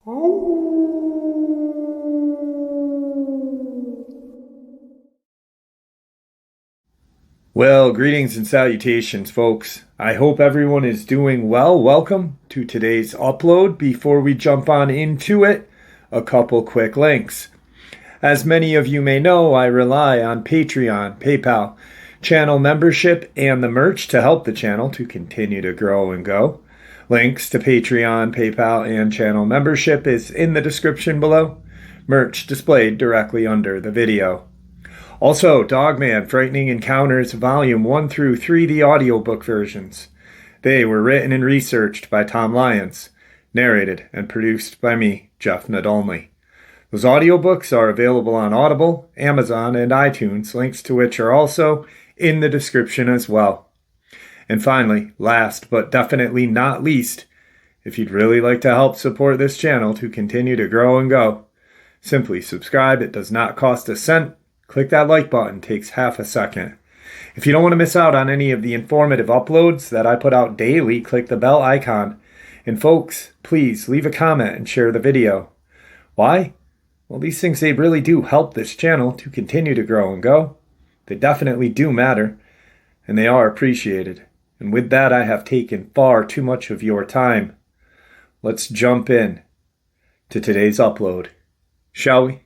Well, greetings and salutations, folks. I hope everyone is doing well. Welcome to today's upload. Before we jump on into it, a couple quick links. As many of you may know, I rely on Patreon, PayPal, channel membership, and the merch to help the channel to continue to grow and go. Links to Patreon, PayPal, and channel membership is in the description below. Merch displayed directly under the video. Also, Dogman, Frightening Encounters, Volume 1 through 3, the audiobook versions. They were written and researched by Tom Lyons, narrated and produced by me, Jeff Nadolny. Those audiobooks are available on Audible, Amazon, and iTunes, links to which are also in the description as well. And finally, last but definitely not least, if you'd really like to help support this channel to continue to grow and go, simply subscribe. It does not cost a cent. Click that like button, takes half a second. If you don't want to miss out on any of the informative uploads that I put out daily, click the bell icon. And folks, please leave a comment and share the video. Why? Well, these things, they really do help this channel to continue to grow and go. They definitely do matter, and they are appreciated. And with that, I have taken far too much of your time. Let's jump in to today's upload, shall we?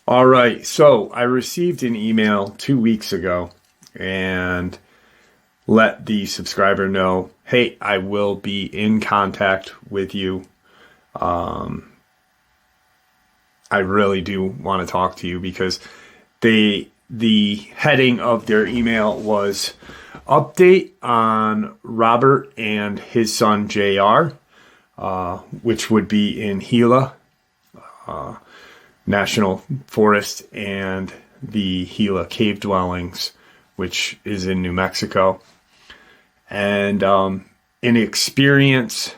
All right, so I received an email 2 weeks ago and let the subscriber know, hey, I will be in contact with you. I really do want to talk to you because the heading of their email was update on Robert and his son JR, which would be in Gila National Forest and the Gila Cave Dwellings, which is in New Mexico. And an experience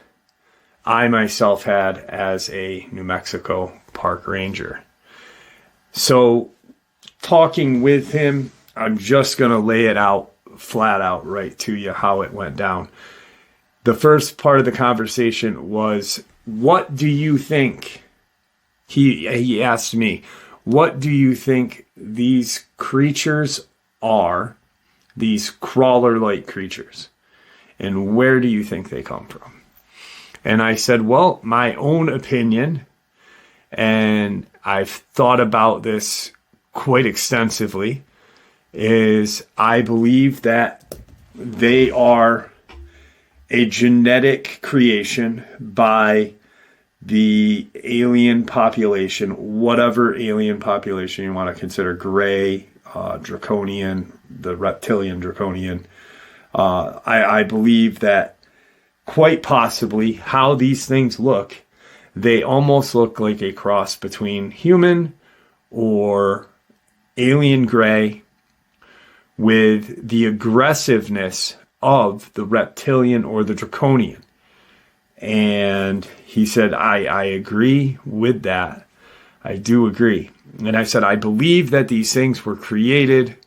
I myself had as a New Mexico park ranger. So talking with him, I'm just going to lay it out flat out right to you how it went down. The first part of the conversation was, what do you think? He asked me, what do you think these creatures are, these crawler-like creatures, and where do you think they come from? And I said, well, my own opinion, and I've thought about this quite extensively, is I believe that they are a genetic creation by the alien population, whatever alien population you want to consider, gray, draconian, the reptilian draconian. I believe that quite possibly how these things look, they almost look like a cross between human or alien gray with the aggressiveness of the reptilian or the draconian. And he said, I agree with that. I do agree. And I said, I believe that these things were created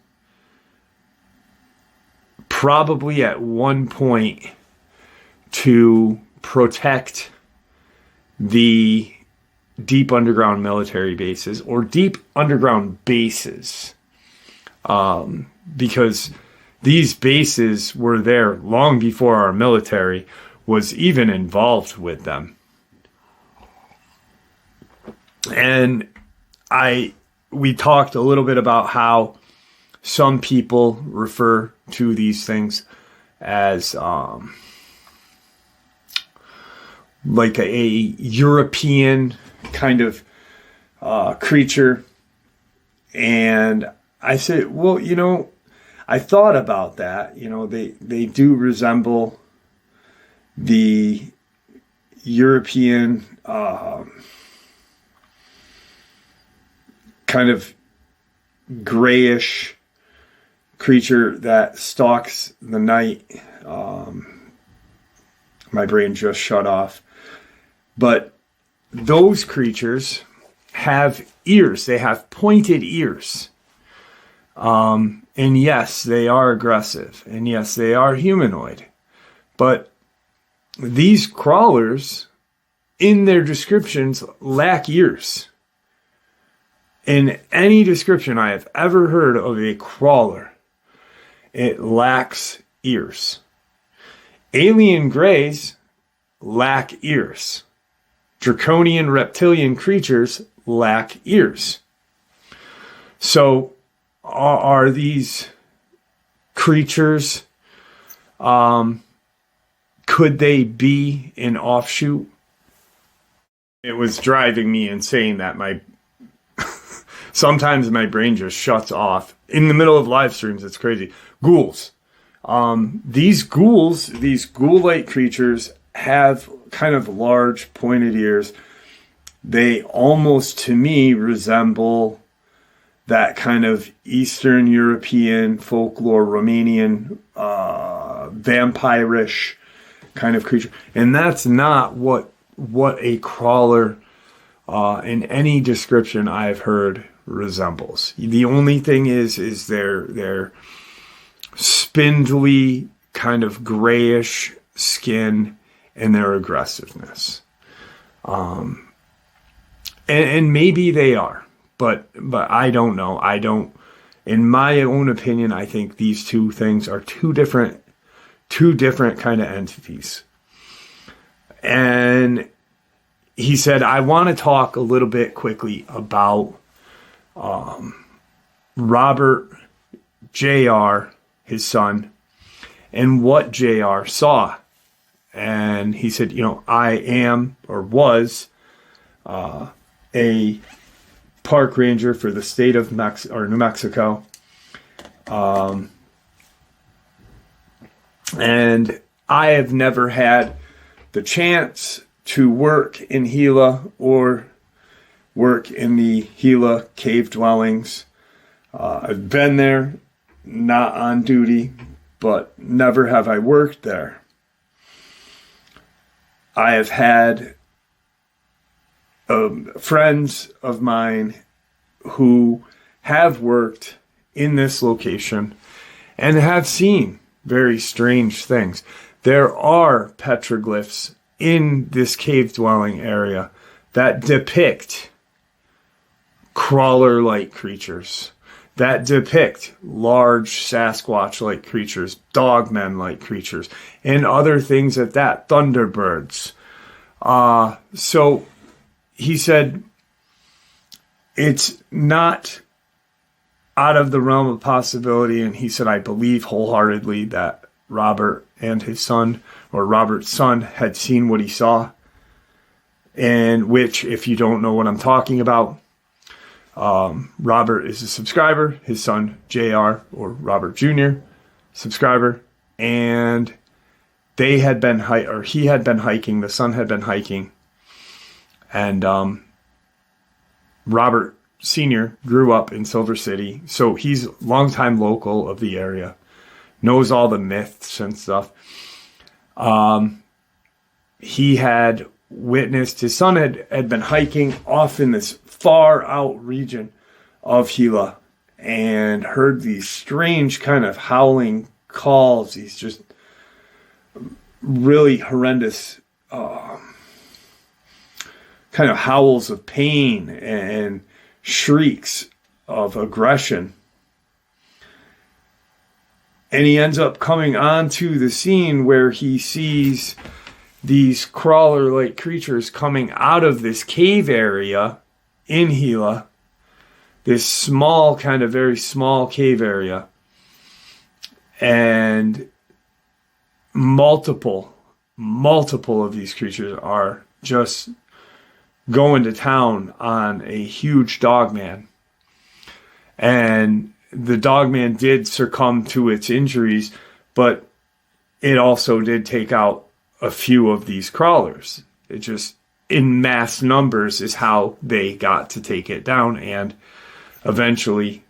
probably at one point to protect the deep underground military bases or deep underground bases. Because these bases were there long before our military was even involved with them. And we talked a little bit about how some people refer to these things as like a European kind of creature. And I said, well, I thought about that. They do resemble the European kind of grayish creature that stalks the night. My brain just shut off. But those creatures have ears. They have pointed ears. And yes, they are aggressive. And yes, they are humanoid. But these crawlers in their descriptions lack ears. In any description I have ever heard of a crawler, it lacks ears. Alien greys lack ears. Draconian reptilian creatures lack ears. So are these creatures, could they be an offshoot? It was driving me insane that sometimes my brain just shuts off in the middle of live streams. It's crazy. Ghouls. These ghoul-like creatures have kind of large pointed ears. They almost, to me, resemble that kind of Eastern European folklore, Romanian, vampirish kind of creature. And that's not what a crawler in any description I've heard resembles. The only thing is their spindly, kind of grayish skin and their aggressiveness. And maybe they are, but I don't know. In my own opinion, I think these two things are two different kind of entities. And he said, I want to talk a little bit quickly about Robert Jr., his son, and what Jr. saw. And he said, I am or was a park ranger for the state of New Mexico. And I have never had the chance to work in Gila or work in the Gila cave dwellings. I've been there, not on duty, but never have I worked there. I have had friends of mine who have worked in this location and have seen very strange things. There are petroglyphs in this cave dwelling area that depict crawler-like creatures, that depict large Sasquatch-like creatures, Dogman-like creatures, and other things at that, Thunderbirds. So he said it's not out of the realm of possibility, and he said, I believe wholeheartedly that Robert and his son, or Robert's son, had seen what he saw, and which, if you don't know what I'm talking about, Robert is a subscriber, his son JR, or Robert Jr., subscriber, and they had been he had been hiking, the son had been hiking, and Robert Sr. grew up in Silver City, so he's a longtime local of the area, knows all the myths and stuff. He had witnessed, his son had been hiking off in this far out region of Gila and heard these strange kind of howling calls, these just really horrendous kind of howls of pain and shrieks of aggression. And he ends up coming onto the scene where he sees these crawler-like creatures coming out of this cave area in Gila, this small, kind of very small cave area, and multiple of these creatures are just going to town on a huge Dogman. And the Dogman did succumb to its injuries, but it also did take out a few of these crawlers. It just, in mass numbers, is how they got to take it down and eventually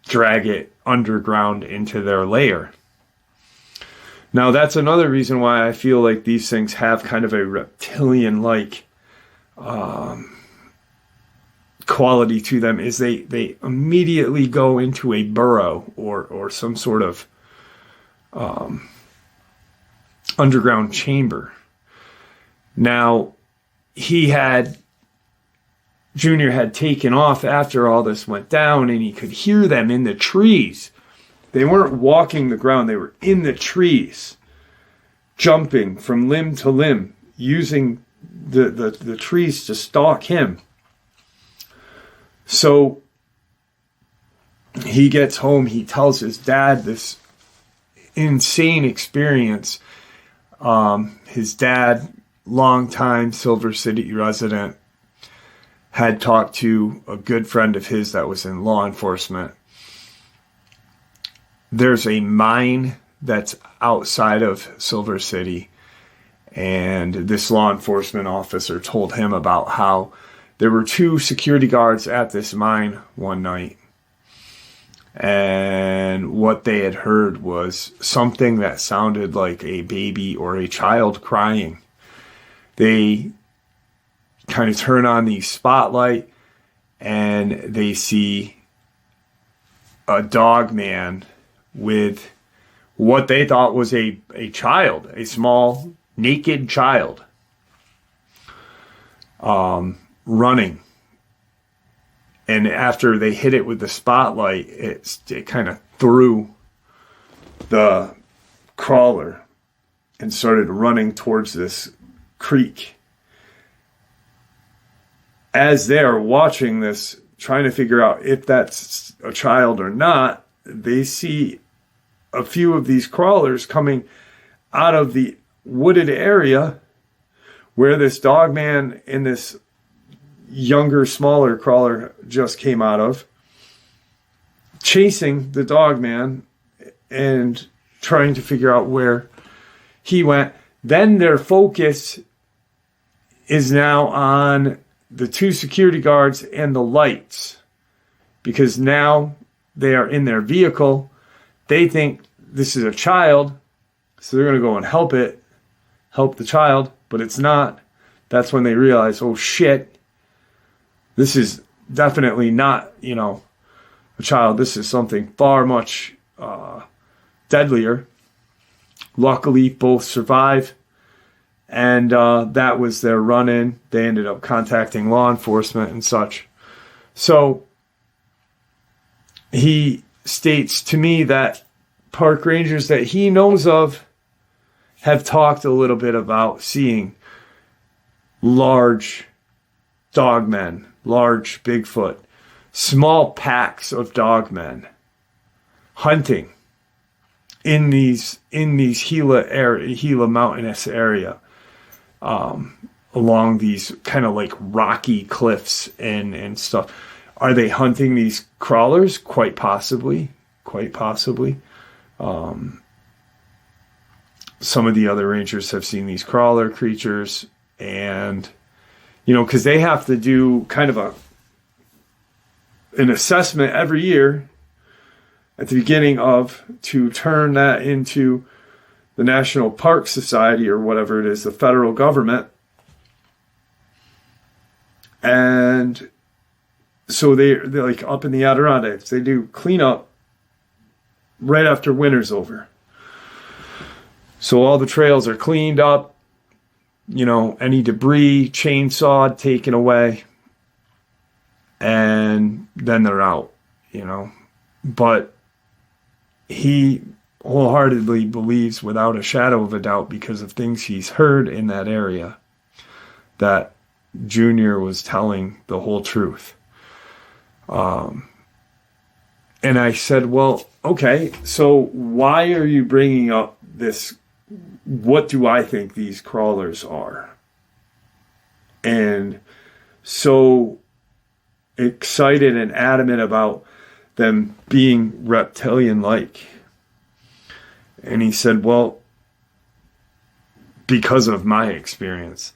drag it underground into their lair. Now, that's another reason why I feel like these things have kind of a reptilian-like quality to them, is they immediately go into a burrow or some sort of underground chamber. Now, Junior had taken off after all this went down, and he could hear them in the trees. They weren't walking the ground, they were in the trees, jumping from limb to limb, using the trees to stalk him. So he gets home, he tells his dad this insane experience. His dad, longtime Silver City resident, had talked to a good friend of his that was in law enforcement. There's a mine that's outside of Silver City, and this law enforcement officer told him about how there were 2 security guards at this mine one night, and what they had heard was something that sounded like a baby or a child crying. They kind of turn on the spotlight, and they see a Dogman with what they thought was a child, a small naked child, running. And after they hit it with the spotlight, it kind of threw the crawler and started running towards this creek. As they're watching this, trying to figure out if that's a child or not, they see a few of these crawlers coming out of the wooded area where this Dogman and this younger, smaller crawler just came out of, chasing the Dogman and trying to figure out where he went. Then their focus is now on the 2 security guards and the lights, because now they are in their vehicle. They think this is a child, so they're going to go and help the child, but it's not. That's when they realize, oh shit, this is definitely not, a child. This is something far much deadlier. Luckily, both survive. And that was their run-in. They ended up contacting law enforcement and such. So he states to me that park rangers that he knows of have talked a little bit about seeing large Dogmen, large Bigfoot, small packs of Dogmen hunting in these Gila mountainous area. Along these kind of like rocky cliffs and stuff. Are they hunting these crawlers? Quite possibly. Some of the other rangers have seen these crawler creatures, and because they have to do kind of an assessment every year at the beginning to turn that into the National Park Society or whatever it is, the federal government. And so they're like up in the Adirondacks. They do cleanup right after winter's over. So all the trails are cleaned up, any debris, chainsawed, taken away. And then they're out, But he wholeheartedly believes, without a shadow of a doubt, because of things he's heard in that area, that Junior was telling the whole truth. And I said, well, okay, so why are you bringing up this? What do I think these crawlers are? And so excited and adamant about them being reptilian-like. And he said, well, because of my experience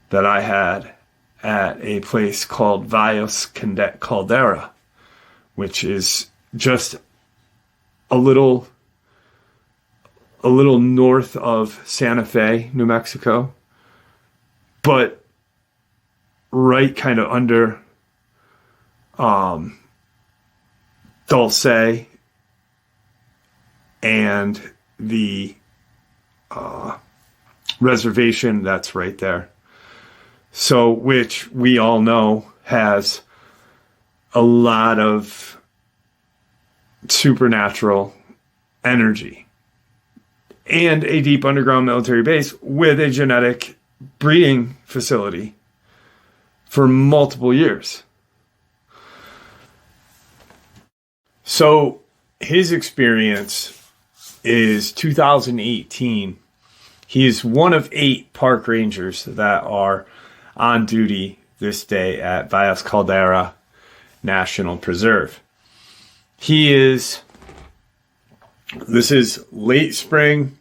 that I had at a place called Valles Caldera, which is just a little north of Santa Fe, New Mexico, but right kind of under Dulce and the reservation that's right there. So, which we all know has a lot of supernatural energy, and a deep underground military base with a genetic breeding facility for multiple years. So his experience is 2018. He is one of 8 park rangers that are on duty this day at Valles Caldera National Preserve. This is late spring,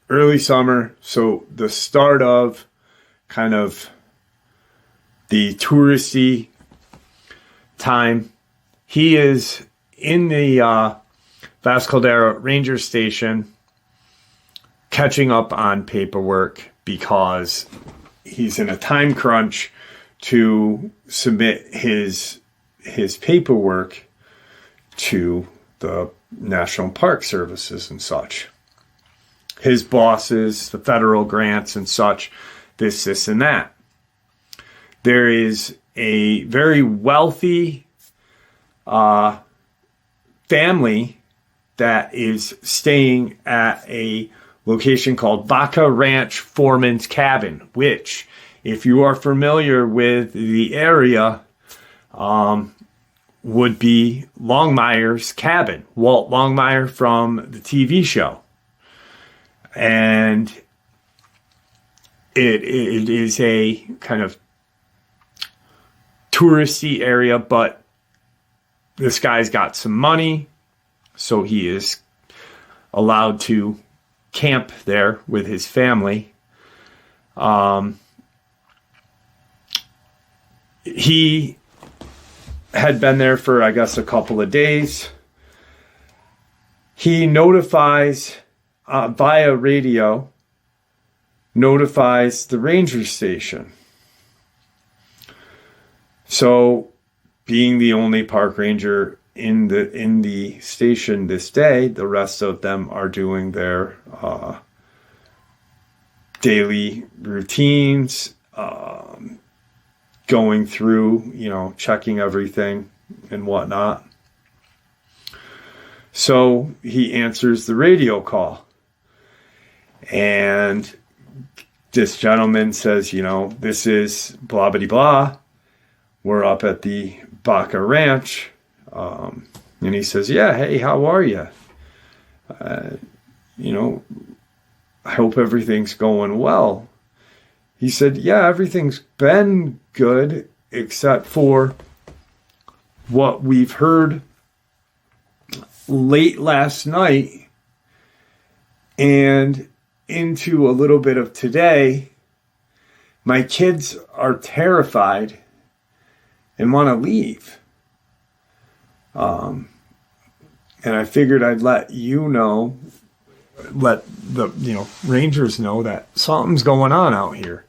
early summer, so the start of kind of the touristy time. He is in the Valles Caldera Ranger Station catching up on paperwork because he's in a time crunch to submit his paperwork to the National Park Services and such. His bosses, the federal grants and such, this and that. There is a very wealthy family that is staying at a location called Vaca Ranch Foreman's Cabin, which, if you are familiar with the area, would be Longmire's cabin. Walt Longmire from the TV show. And it is a kind of touristy area, but this guy's got some money, so he is allowed to camp there with his family. He had been there for, I guess, a couple of days. He notifies via radio, notifies the ranger station. So, being the only park ranger in the station this day, the rest of them are doing their daily routines, going through, checking everything and whatnot. So he answers the radio call. And this gentleman says, this is blah, blah, blah. We're up at the Vaca Ranch. And he says, yeah, hey, how are you? I hope everything's going well. He said, yeah, everything's been good, except for what we've heard late last night and into a little bit of today. My kids are terrified and want to leave. And I figured I'd let the rangers know that something's going on out here.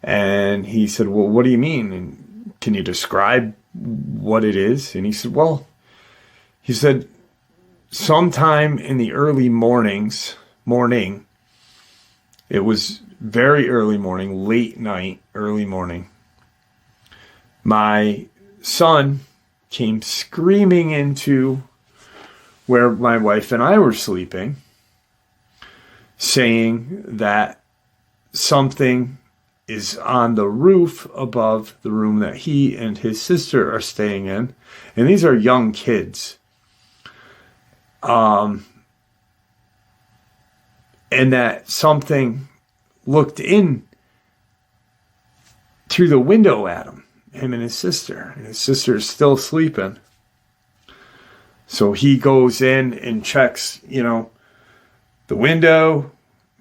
And he said, well, what do you mean? And can you describe what it is? And he said, sometime in the early morning, it was very early morning, late night, early morning, my son came screaming into where my wife and I were sleeping, saying that something is on the roof above the room that he and his sister are staying in. And these are young kids. And that something looked in through the window at him and his sister. And his sister is still sleeping. So he goes in and checks, the window,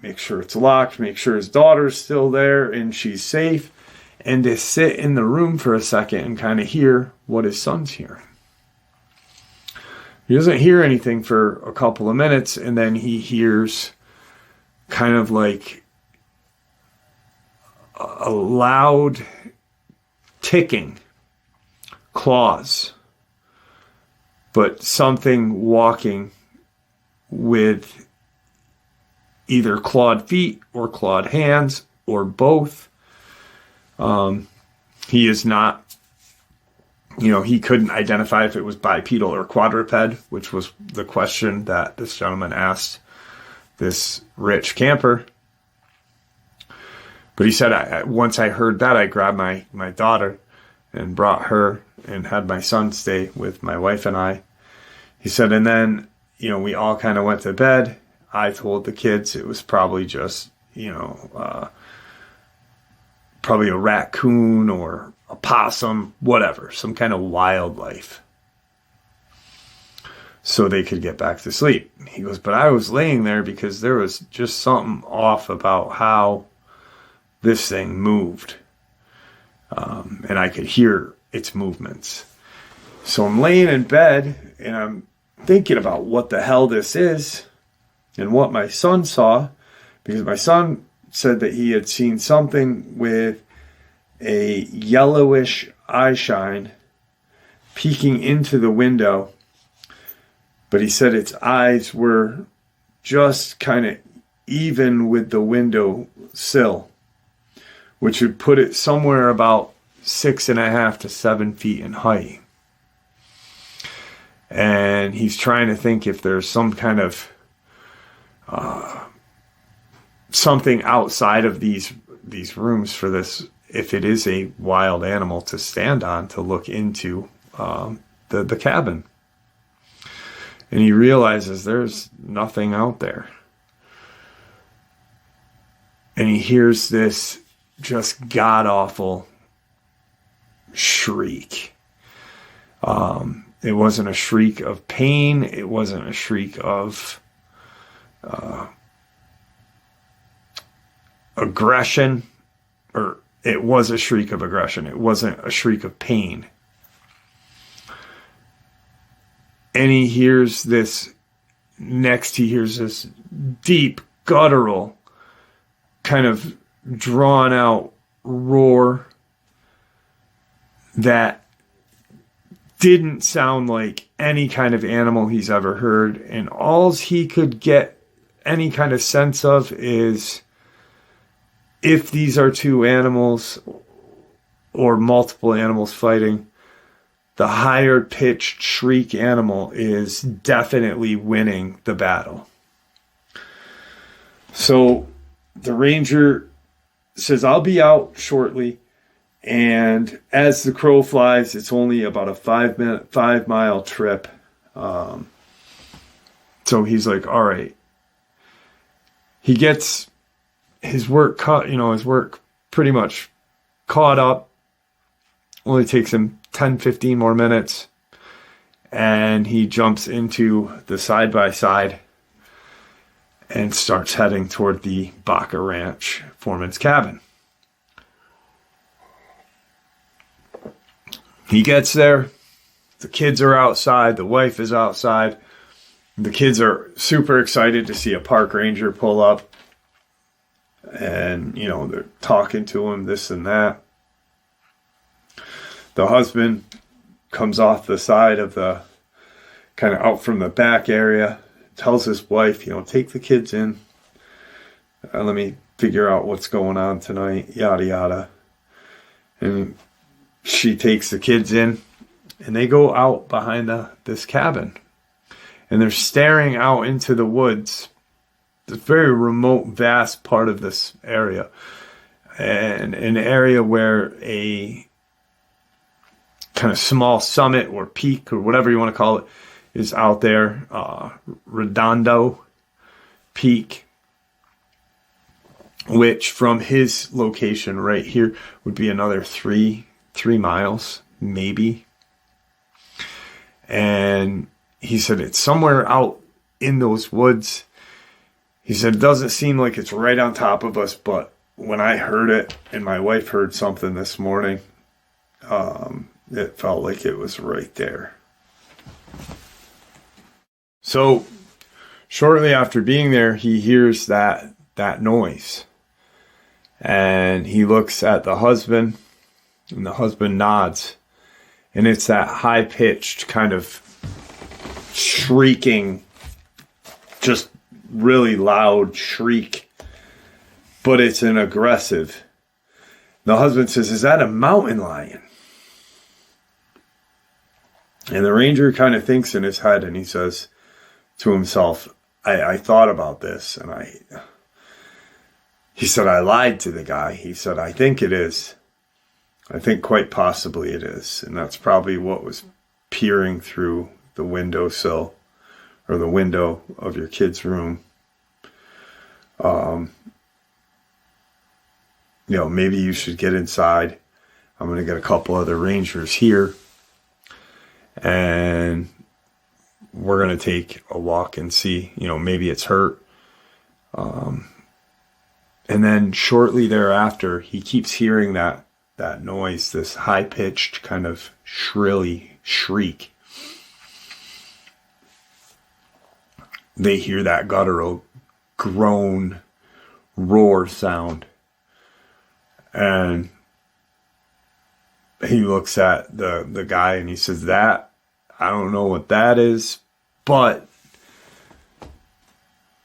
make sure it's locked, make sure his daughter's still there and she's safe, and to sit in the room for a second and kind of hear what his son's hearing. He doesn't hear anything for a couple of minutes, and then he hears kind of like a loud ticking, claws, but something walking with either clawed feet or clawed hands or both. He is not, he couldn't identify if it was bipedal or quadruped, which was the question that this gentleman asked this rich camper. But he said, once I heard that, I grabbed my daughter and brought her and had my son stay with my wife and I. He said, and then, we all kind of went to bed. I told the kids it was probably just, probably a raccoon or a possum, whatever, some kind of wildlife, so they could get back to sleep. He goes, but I was laying there because there was just something off about how this thing moved. And I could hear its movements. So I'm laying in bed and I'm thinking about what the hell this is and what my son saw, because my son said that he had seen something with a yellowish eye shine peeking into the window. But he said its eyes were just kind of even with the window sill, which would put it somewhere about 6.5 to 7 feet in height. And he's trying to think if there's some kind of something outside of these rooms for this, if it is a wild animal to stand on to look into the cabin. And he realizes there's nothing out there. And he hears this just god-awful shriek. It wasn't a shriek of pain. It wasn't a shriek of aggression. Or it was a shriek of aggression. It wasn't a shriek of pain. And he hears this deep, guttural, kind of drawn out roar that didn't sound like any kind of animal he's ever heard. And all he could get any kind of sense of is if these are two animals or multiple animals fighting, the higher pitched shriek animal is definitely winning the battle. So the ranger says, I'll be out shortly. And as the crow flies, it's only about a 5 mile trip. So he's like, all right. He gets his work pretty much caught up. Only takes him 10, 15 more minutes. And he jumps into the side-by-side and starts heading toward the Baca Ranch foreman's cabin. He gets there. The kids are outside. The wife is outside. The kids are super excited to see a park ranger pull up. And, they're talking to him, this and that. The husband comes off the side of the, kind of out from the back area, tells his wife, take the kids in. Let me figure out what's going on tonight, yada, yada. And she takes the kids in, and they go out behind this cabin. And they're staring out into the woods. It's a very remote, vast part of this area. And an area where a kind of small summit or peak or whatever you want to call it is out there. Redondo Peak, which from his location right here would be another 3 miles, maybe. And he said it's somewhere out in those woods. He said it doesn't seem like it's right on top of us, but when I heard it and my wife heard something this morning, it felt like it was right there. So shortly after being there, he hears that noise. And he looks at the husband, and the husband nods. And it's that high-pitched kind of shrieking, just really loud shriek. But it's an aggressive. The husband says, "Is that a mountain lion?" And the ranger kind of thinks in his head, and he says to himself, I thought about this, and he said, I lied to the guy. He said, I think it is. I think quite possibly it is. And that's probably what was peering through the windowsill or the window of your kid's room. Maybe you should get inside. I'm going to get a couple other rangers here. And we're going to take a walk and see, maybe it's hurt. And then shortly thereafter, he keeps hearing that noise, this high-pitched kind of shrilly shriek. They hear that guttural groan, roar sound. And he looks at the guy and he says, I don't know what that is, but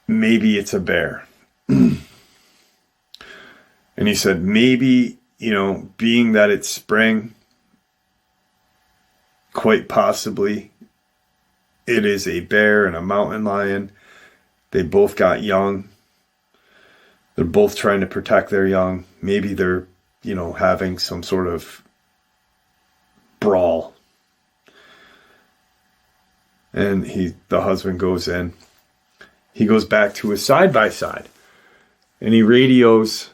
maybe it's a bear. And he said, maybe, being that it's spring, quite possibly it is a bear and a mountain lion. They both got young. They're both trying to protect their young. Maybe they're, having some sort of brawl. And the husband goes in. He goes back to his side-by-side. And he radios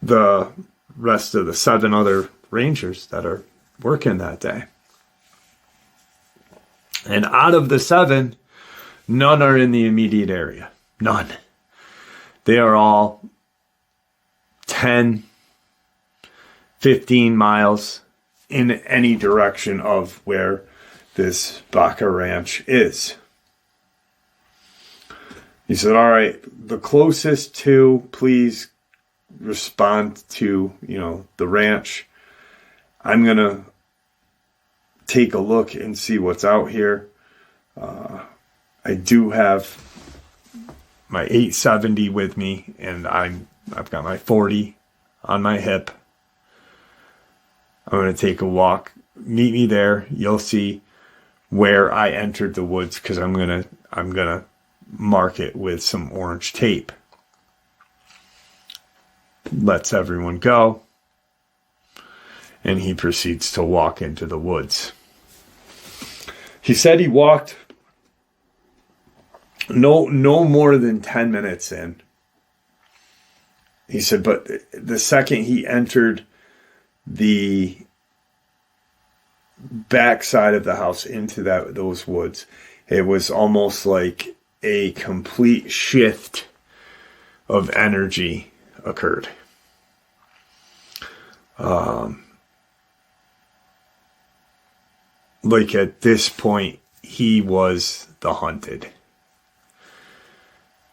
the rest of the 7 other rangers that are working that day. And out of the 7, none are in the immediate area. None. They are all 10, 15 miles in any direction of where this Baca Ranch is. He said, all right, the closest to, please respond to, the ranch. I'm going to take a look and see what's out here. I do have my 870 with me, and I've got my 40 on my hip. I'm going to take a walk. Meet me there. You'll see where I entered the woods, because I'm gonna mark it with some orange tape. Lets everyone go, and he proceeds to walk into the woods. He said he walked no more than 10 minutes in. He said, but the second he entered the backside of the house into those woods, it was almost like a complete shift of energy occurred. Like at this point, he was the hunted,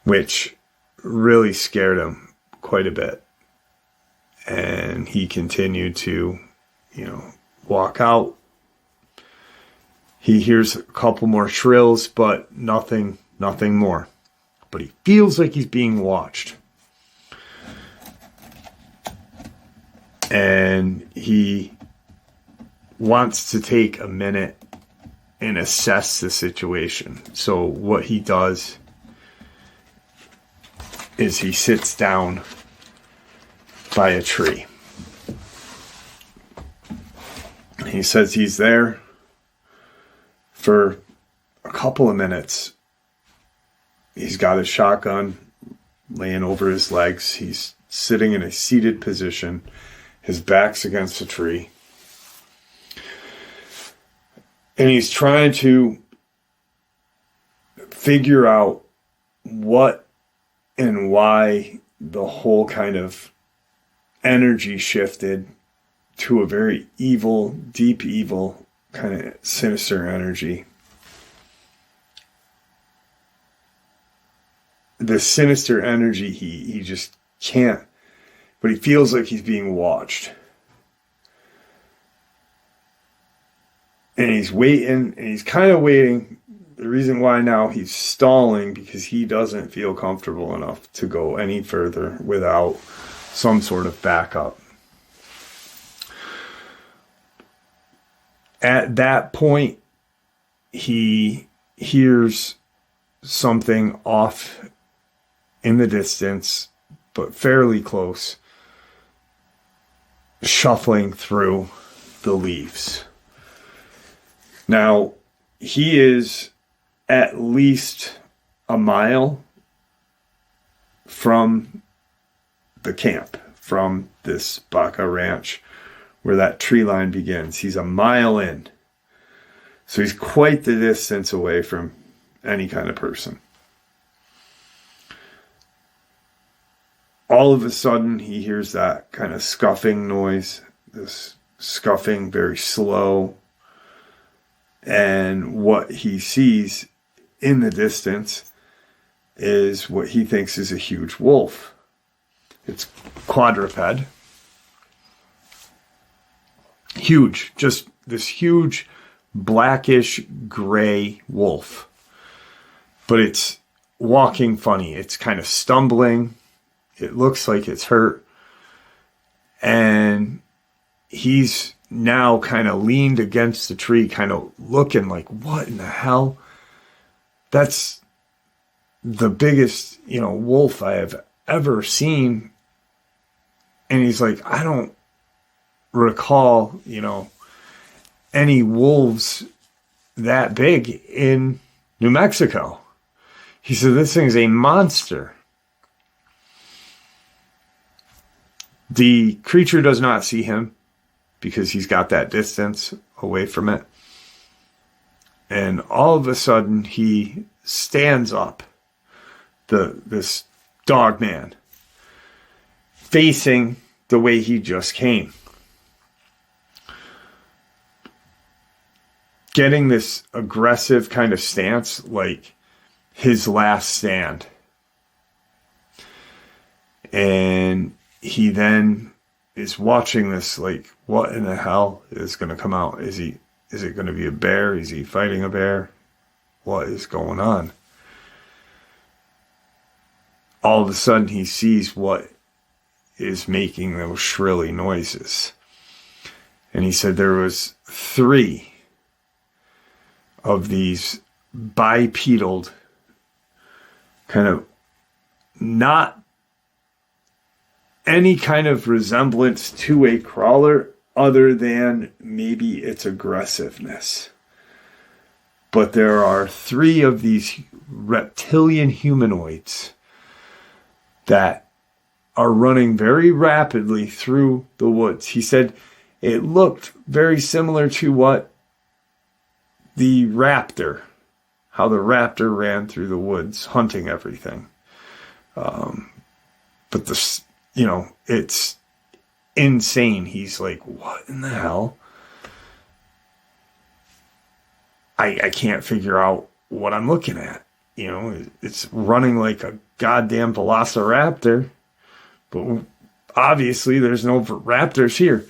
which really scared him quite a bit. And he continued to, walk out. He hears a couple more shrills, but nothing more. But he feels like he's being watched. And he wants to take a minute and assess the situation. So what he does is he sits down by a tree. He says he's there for a couple of minutes. He's got his shotgun laying over his legs. He's sitting in a seated position. His back's against a tree. And he's trying to figure out what and why the whole kind of energy shifted to a very evil, deep evil, kind of sinister energy. The sinister energy, he just can't, but he feels like he's being watched. And he's waiting, and he's kind of waiting. The reason why now he's stalling, because he doesn't feel comfortable enough to go any further without some sort of backup. At that point, he hears something off in the distance, but fairly close, shuffling through the leaves. Now, he is at least a mile from the camp, from this Baca ranch where that tree line begins. He's a mile in. So he's quite the distance away from any kind of person. All of a sudden, he hears that kind of scuffing noise, this scuffing, very slow. And what he sees in the distance is what he thinks is a huge wolf. It's quadruped. Huge, just this huge blackish gray wolf. But it's walking funny. It's kind of stumbling. It looks like it's hurt. And he's now kind of leaned against the tree, kind of looking like, what in the hell? That's the biggest, wolf I have ever seen. And he's like, I don't recall, any wolves that big in New Mexico. He said, this thing's a monster. The creature does not see him because he's got that distance away from it. And all of a sudden, he stands up, this Dogman, facing the way he just came. Getting this aggressive kind of stance, like his last stand. And he then is watching this like, what in the hell is going to come out? Is it going to be a bear? Is he fighting a bear? What is going on? All of a sudden he sees what is making those shrilly noises. And he said there was 3 of these bipedal, kind of not any kind of resemblance to a crawler other than maybe its aggressiveness. But there are 3 of these reptilian humanoids that are running very rapidly through the woods. He said it looked very similar to what the raptor, how the raptor ran through the woods hunting everything. But this, it's insane. He's like, what in the hell? I can't figure out what I'm looking at. It's running like a goddamn velociraptor, but obviously there's no raptors here.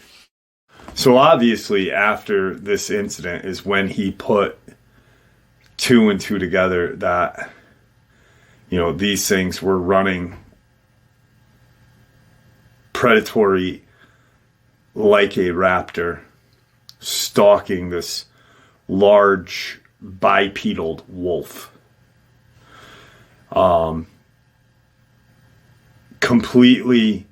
So obviously after this incident is when he put 2 and 2 together that, these things were running predatory like a raptor, stalking this large bipedal wolf. Completely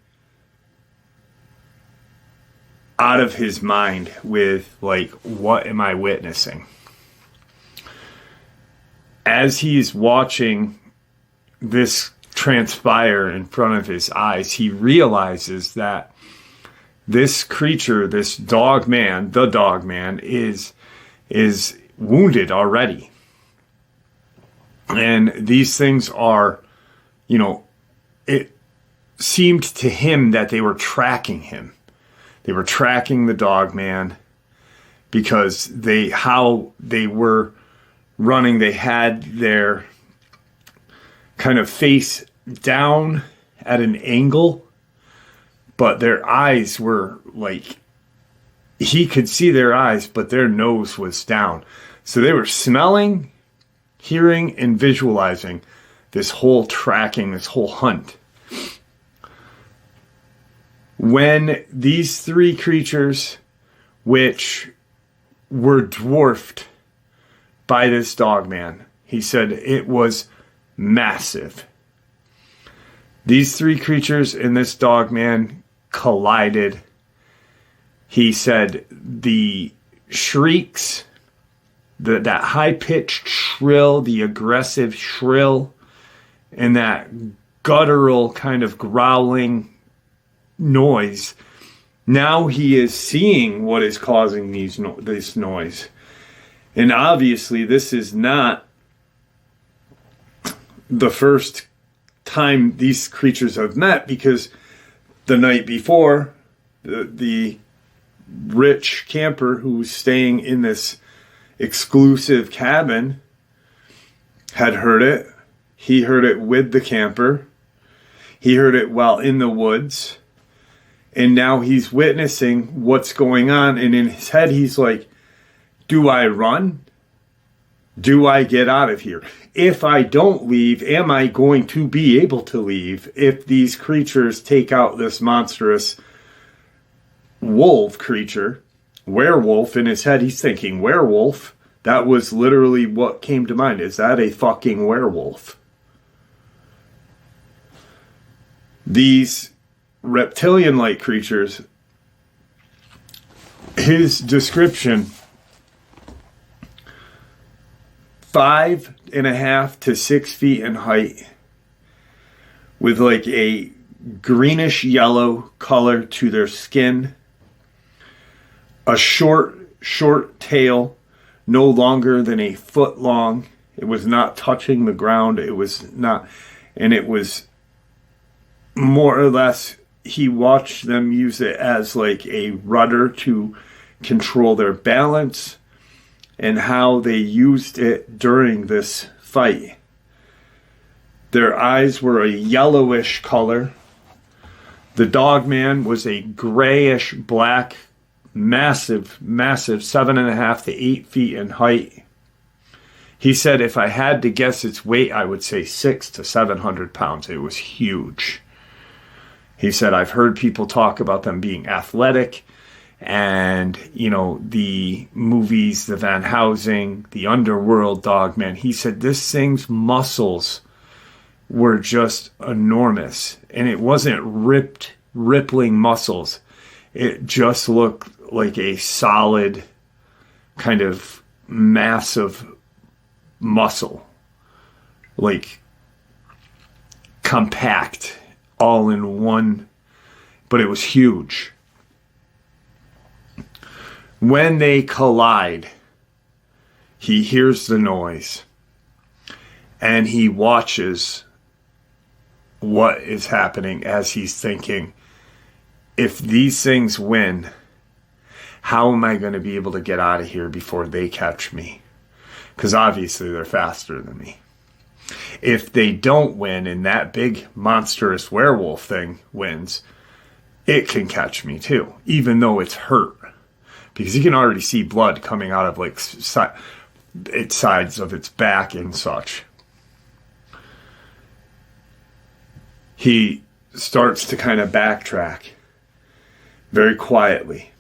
out of his mind with like, what am I witnessing? As he's watching this transpire in front of his eyes, he realizes that this creature, this Dogman, the Dogman, is wounded already. And these things are, it seemed to him that they were tracking him. They were tracking the Dogman because how they were running, they had their kind of face down at an angle, but their eyes were like, he could see their eyes, but their nose was down. So they were smelling, hearing, and visualizing this whole tracking, this whole hunt. When these three creatures, which were dwarfed by this Dogman, he said it was massive. These three creatures and this Dogman collided. He said the shrieks, that high-pitched shrill, the aggressive shrill, and that guttural kind of growling noise. Now he is seeing what is causing this noise. And obviously this is not the first time these creatures have met, because the night before, the rich camper who was staying in this exclusive cabin had heard it. He heard it with the camper. He heard it while in the woods. And now he's witnessing what's going on. And in his head, he's like, do I run? Do I get out of here? If I don't leave, am I going to be able to leave if these creatures take out this monstrous wolf creature? Werewolf. In his head, he's thinking werewolf. That was literally what came to mind. Is that a fucking werewolf? These reptilian-like creatures, his description, 5.5 to 6 feet in height, with like a greenish yellow color to their skin, a short tail, no longer than a foot long. It was not touching the ground. It was not, and it was more or less, he watched them use it as like a rudder to control their balance, and how they used it during this fight. Their eyes were a yellowish color. The Dogman was a grayish black, massive 7.5 to 8 feet in height. He said if I had to guess its weight, I would say 600 to 700 pounds. It was huge. He said, I've heard people talk about them being athletic, and, you know, the movies, the Van Helsing, the Underworld Dogman. He said this thing's muscles were just enormous, and it wasn't rippling muscles. It just looked like a solid kind of massive muscle, like compact, all in one, but it was huge. When they collide, he hears the noise, and he watches what is happening as he's thinking, if these things win, how am I going to be able to get out of here before they catch me? Because obviously they're faster than me. If they don't win and that big monstrous werewolf thing wins, it can catch me too, even though it's hurt. Because you can already see blood coming out of like its sides of its back and such. He starts to kind of backtrack very quietly.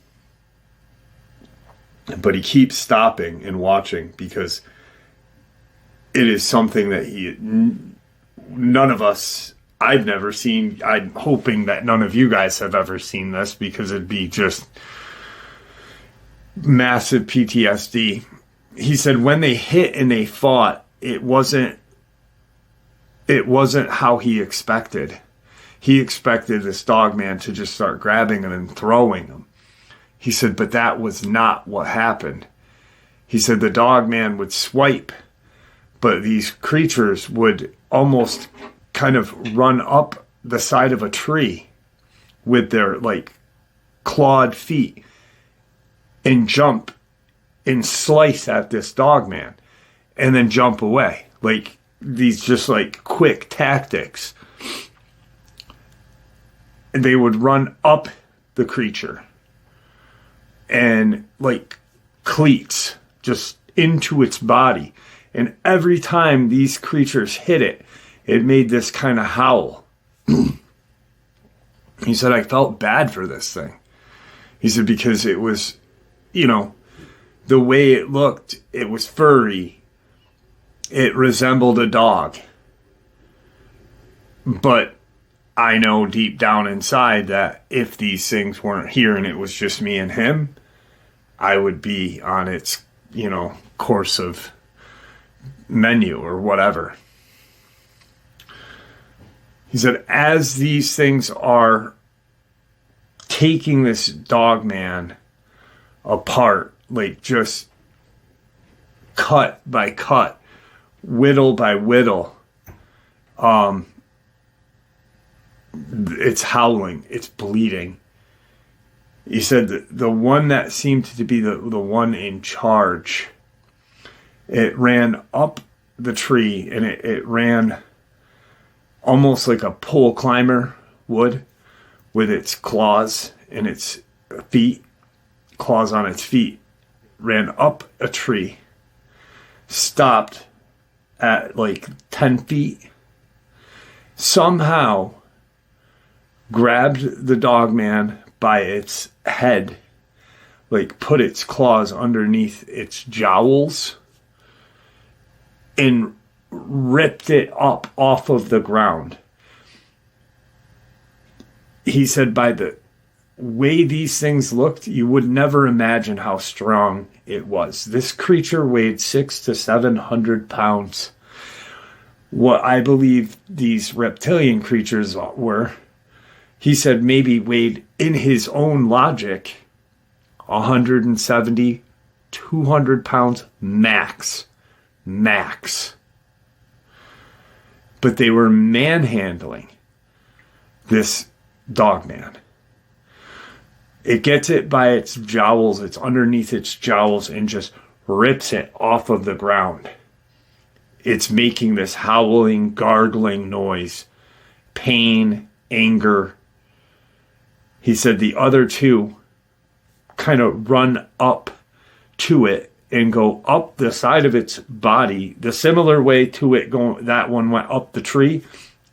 But he keeps stopping and watching, because it is something that none of us, I've never seen. I'm hoping that none of you guys have ever seen this, because it'd be just massive PTSD. He said when they hit and they fought, it wasn't how he expected. He expected this Dogman to just start grabbing him and throwing him. He said, but that was not what happened. He said the Dogman would swipe, but these creatures would almost kind of run up the side of a tree with their like clawed feet and jump and slice at this Dogman and then jump away. Like these just like quick tactics. And they would run up the creature and like cleats just into its body. And every time these creatures hit it, it made this kind of howl. He said, I felt bad for this thing. He said, because it was, the way it looked, it was furry. It resembled a dog. But I know deep down inside that if these things weren't here and it was just me and him, I would be on its, course of menu or whatever. He said, as these things are taking this Dogman apart, like just cut by cut, whittle by whittle, it's howling, it's bleeding. He said that the one that seemed to be the one in charge, it ran up the tree, and it ran almost like a pole climber would, with its claws and its feet, claws on its feet, ran up a tree, stopped at like 10 feet, somehow grabbed the Dogman by its head, like put its claws underneath its jowls, and ripped it up off of the ground. He said by the way these things looked, you would never imagine how strong it was. This creature weighed 600 to 700 pounds. What I believe these reptilian creatures were, he said maybe weighed, in his own logic, 170, 200 pounds max. Max. But they were manhandling this Dogman. It gets it by its jowls, it's underneath its jowls, and just rips it off of the ground. It's making this howling, gargling noise. Pain, anger. He said the other two kind of run up to it and go up the side of its body, the similar way to it going. That one went up the tree.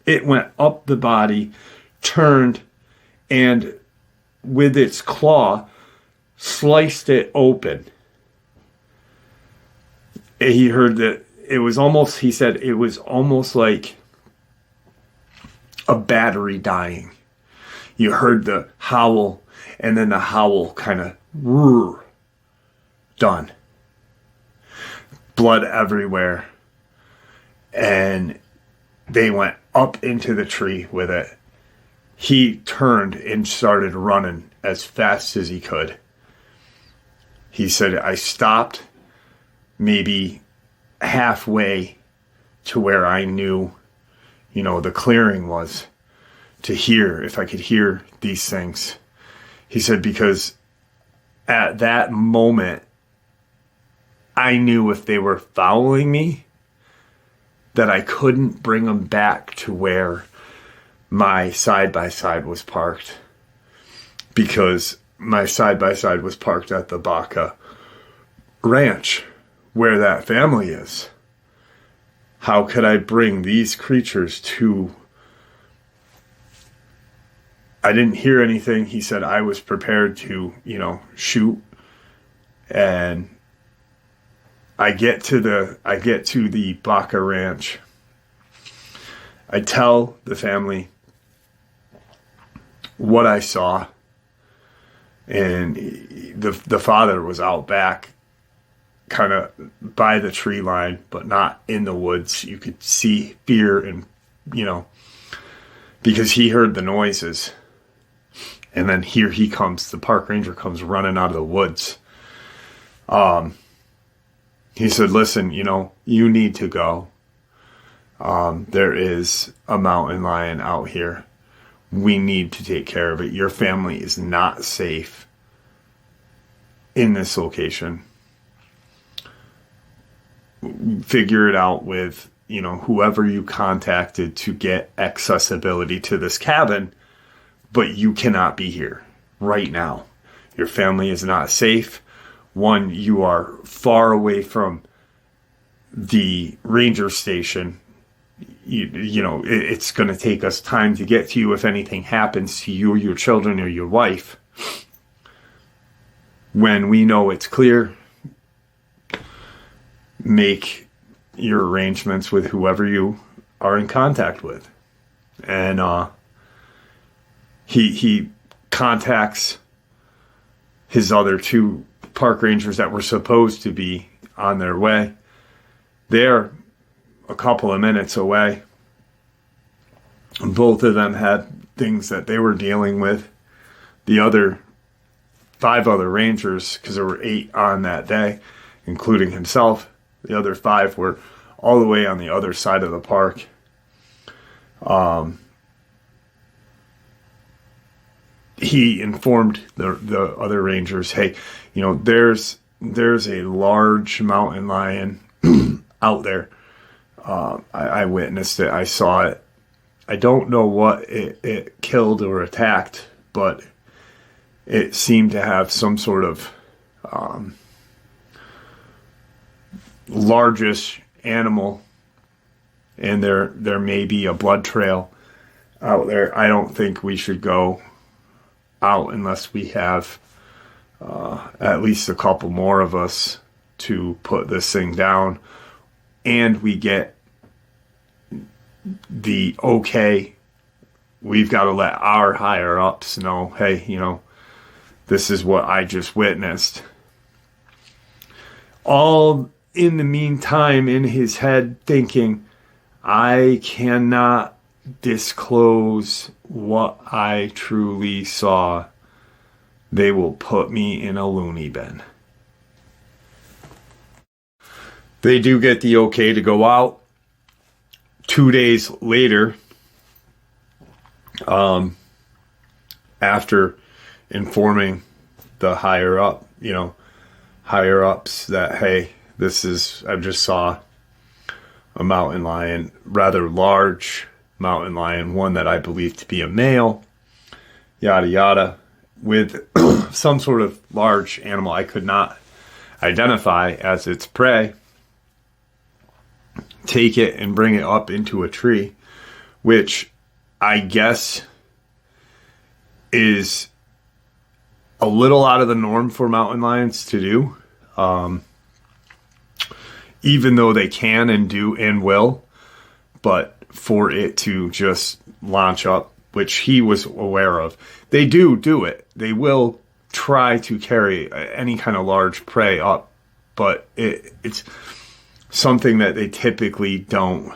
It went up the body, turned, and with its claw, sliced it open. He heard that it was almost, he said, it was almost like a battery dying. You heard the howl, and then the howl kind of done. Blood everywhere. And they went up into the tree with it. He turned and started running as fast as he could. He said, I stopped maybe halfway to where I knew, the clearing was, to hear, if I could hear these things. He said, because at that moment, I knew if they were following me, that I couldn't bring them back to where my side-by-side was parked, because my side-by-side was parked at the Baca Ranch, where that family is. How could I bring these creatures to... I didn't hear anything. He said I was prepared to, shoot. And I get to the Baca Ranch. I tell the family what I saw. And the father was out back, kind of by the tree line, but not in the woods. You could see fear and, because he heard the noises. And then here he comes, the park ranger comes running out of the woods. He said, listen, you need to go. There is a mountain lion out here. We need to take care of it. Your family is not safe in this location. Figure it out with, whoever you contacted to get accessibility to this cabin, but you cannot be here right now. Your family is not safe. One, you are far away from the ranger station it's going to take us time to get to you if anything happens to you or your children or your wife. When we know it's clear, make your arrangements with whoever you are in contact with. And he contacts his other two park rangers that were supposed to be on their way. They're a couple of minutes away. Both of them had things that they were dealing with. The other 5 other rangers, because there were 8 on that day, including himself, the other 5 were all the way on the other side of the park. He informed the other rangers, hey, there's a large mountain lion out there. I witnessed it. I saw it. I don't know what it killed or attacked, but it seemed to have some sort of largish animal, and there may be a blood trail out there. I don't think we should go out unless we have at least a couple more of us to put this thing down, and we get the okay. We've got to let our higher ups know, hey, this is what I just witnessed. All in the meantime, in his head, thinking, I cannot disclose what I truly saw. They will put me in a loony bin. They do get the okay to go out. 2 days later, after informing the higher ups that, hey, I just saw a mountain lion, rather large mountain lion, one that I believe to be a male, yada yada, with some sort of large animal I could not identify as its prey. Take it and bring it up into a tree, which I guess is a little out of the norm for mountain lions to do. Even though they can and do and will, but for it to just launch up, which he was aware of, they do it. They will try to carry any kind of large prey up, but it's something that they typically don't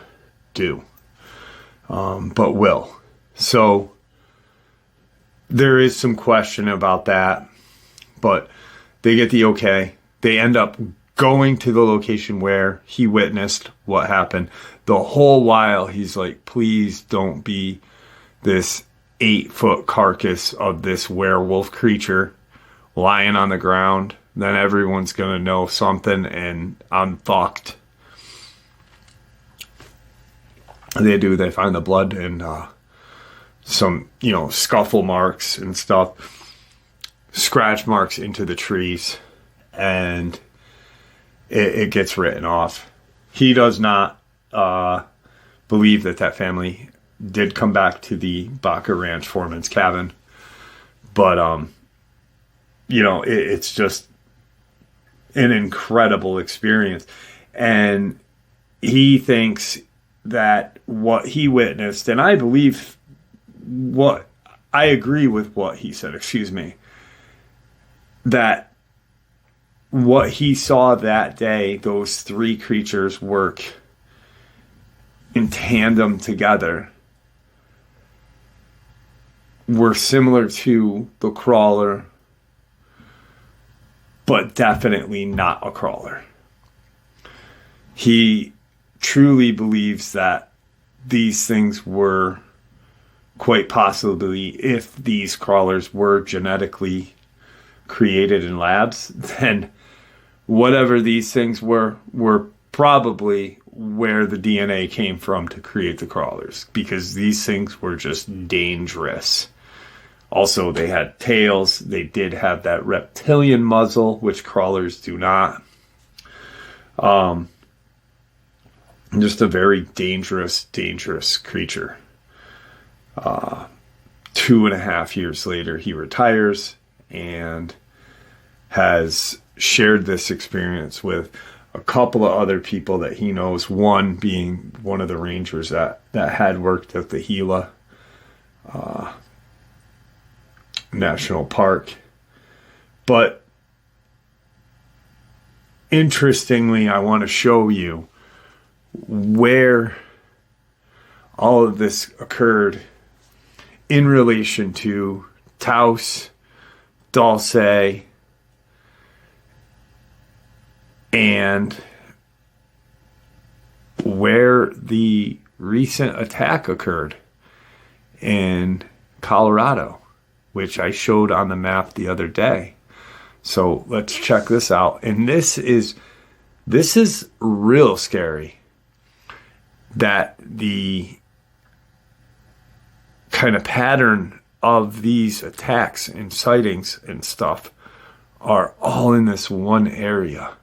do, but will. So there is some question about that, but they get the okay. They end up going to the location where he witnessed what happened. The whole while he's like, please don't be this 8-foot carcass of this werewolf creature lying on the ground. Then everyone's going to know something and I'm fucked. They find the blood and some, scuffle marks and stuff, scratch marks into the trees, and it gets written off. He does not believe that family did come back to the Baca Ranch foreman's cabin, but it's just an incredible experience, and he thinks that what he witnessed, and I agree with what he said, that what he saw that day, those 3 creatures work in tandem together, were similar to the crawler, but definitely not a crawler. He truly believes that these things were quite possibly, if these crawlers were genetically created in labs, then whatever these things were probably where the DNA came from to create the crawlers, because these things were just dangerous. Also, they had tails. They did have that reptilian muzzle, which crawlers do not. Just a very dangerous creature. 2.5 years later, he retires and has shared this experience with a couple of other people that he knows, one being one of the rangers that had worked at the Gila National Park. But interestingly, I want to show you where all of this occurred in relation to Taos, Dulce, and where the recent attack occurred in Colorado, which I showed on the map the other day. So let's check this out. And this is real scary, that the kind of pattern of these attacks and sightings and stuff are all in this one area.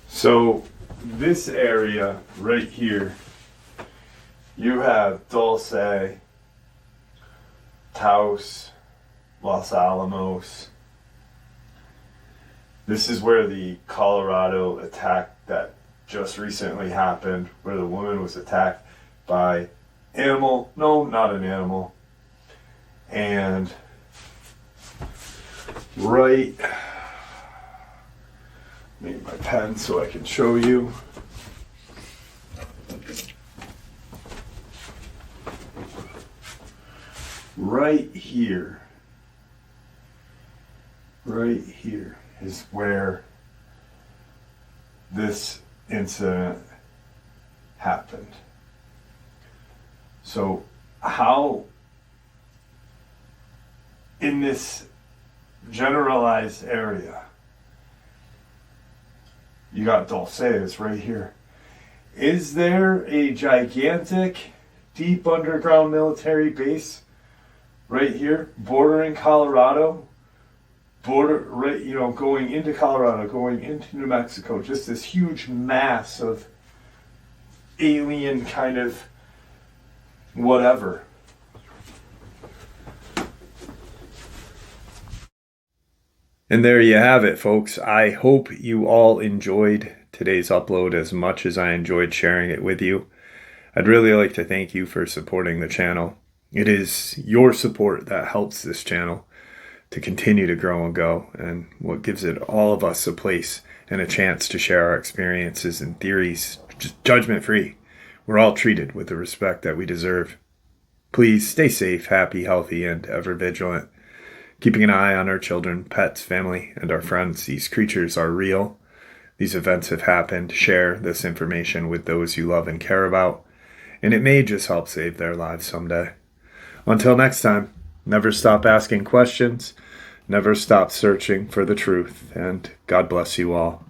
So this area right here, you have Dulce, Taos, Los Alamos. This is where the Colorado attack that just recently happened, where the woman was attacked by animal. No, not an animal. And right, need my pen so I can show you. Right here is where this incident happened. So how in this generalized area, you got Dulce, it's right here. Is there a gigantic deep underground military base right here bordering Colorado, going into Colorado, going into New Mexico, just this huge mass of alien kind of whatever? And there you have it, folks. I hope you all enjoyed today's upload as much as I enjoyed sharing it with you. I'd really like to thank you for supporting the channel. It is your support that helps this channel to continue to grow and go, and what gives it all of us a place and a chance to share our experiences and theories, just judgment-free. We're all treated with the respect that we deserve. Please stay safe, happy, healthy, and ever vigilant. Keeping an eye on our children, pets, family, and our friends. These creatures are real. These events have happened. Share this information with those you love and care about, and it may just help save their lives someday. Until next time, never stop asking questions, never stop searching for the truth, and God bless you all.